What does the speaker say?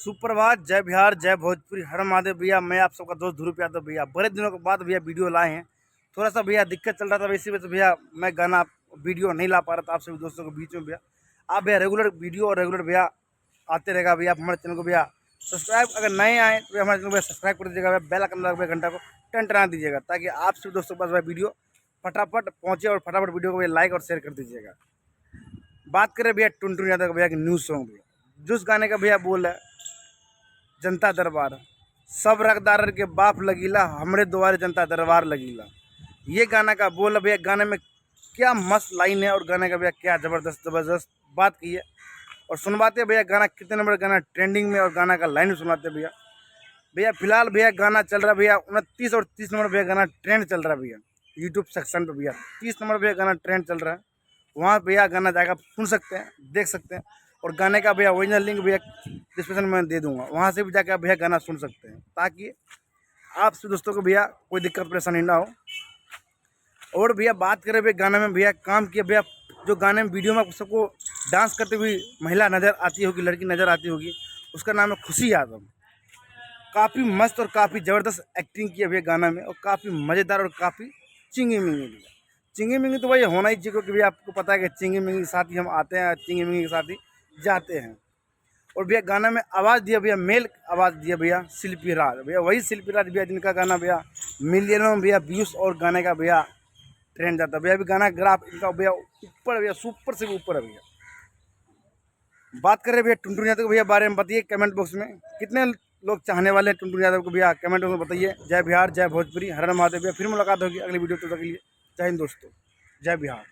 सुप्रभात, जय बिहार, जय भोजपुरी, हर महादेव भैया। मैं आप सबका दोस्त ध्रुव यादव भैया। बड़े दिनों के बाद भैया वीडियो लाए हैं। थोड़ा सा भैया दिक्कत चल रहा था, इसी वजह से भैया मैं गाना वीडियो नहीं ला पा रहा था आप सभी दोस्तों के बीच में भैया। आप भैया रेगुलर वीडियो और रेगुलर भैया आते रहेगा भैया। आप हमारे चैनल को भैया सब्सक्राइब, अगर नए आए तो हमारे चैनल को भैया सब्सक्राइब कर दीजिएगा भैया। बेल आइकन दबा के घंटा को टन टना दीजिएगा ताकि आप सभी दोस्तों के पास भैया वीडियो फटाफट पहुँचे और फटाफट वीडियो को भैया लाइक और शेयर कर दीजिएगा। बात करें भैया टुनटुन यादव का भैया की न्यूज़ सॉन्ग भैया, जिस गाने का भैया बोल है जनता दरबार, सब रखदार के बाप लगीला, हमरे द्वारे जनता दरबार लगीला। ये गाना का बोल भैया। गाने में क्या मस्त लाइन है और गाने का भैया क्या ज़बरदस्त बात की है। और सुनवाते भैया गाना कितने नंबर गाना ट्रेंडिंग में, और गाना का लाइन भी सुनाते भैया। भैया फिलहाल भैया गाना चल रहा भैया 29 और 30 नंबर भैया गाना ट्रेंड चल रहा है भैया यूट्यूब सेक्शन पर भैया। 30 नंबर भैया गाना ट्रेंड चल रहा है, वहाँ भैया गाना जाकर सुन सकते हैं, देख सकते हैं। और गाने का भैया ओरिजिनल लिंक भैया डिस्क्रिप्शन में दे दूंगा, वहाँ से भी जाकर भैया गाना सुन सकते हैं ताकि आप सब दोस्तों को भैया कोई दिक्कत परेशानी ना हो। और भैया बात करें भैया गाने में भैया काम किया भैया, जो गाने में वीडियो में सबको डांस करते हुए महिला नज़र आती होगी, लड़की नज़र आती होगी, उसका नाम है खुशी यादव। काफ़ी मस्त और काफ़ी ज़बरदस्त एक्टिंग की है भैया गाना में, और काफ़ी मज़ेदार और काफ़ी चिंगी मिंगी भैया। चिंगी मिंगी तो भाई होना ही चाहिए, क्योंकि भैया आपको पता है कि चिंगी मिंगी के साथ ही हम आते हैं, चिंगी मिंगी के साथ ही जाते हैं। और भैया गाना में आवाज़ दिया भैया, मेल आवाज़ दिया भैया शिल्पी राज भैया, वही शिल्पी राज भैया जिनका गाना भैया मिलियनों में भैया व्यूज़ और गाने का भैया ट्रेंड जाता है भैया। अभी गाना ग्राफ इनका भैया ऊपर भैया, सुपर से भी ऊपर है भैया। बात करें भैया टुनटुन यादव के भैया बारे में, बताइए कमेंट बॉक्स में कितने लोग चाहने वाले हैं टुनटुन यादव को भैया, कमेंट बॉक्स में बताइए। जय बिहार, जय भोजपुरी, हर हर महादेव भैया। फिर मुलाकात होगी अगली वीडियो, तब तक के लिए जय हिंद दोस्तों, जय बिहार।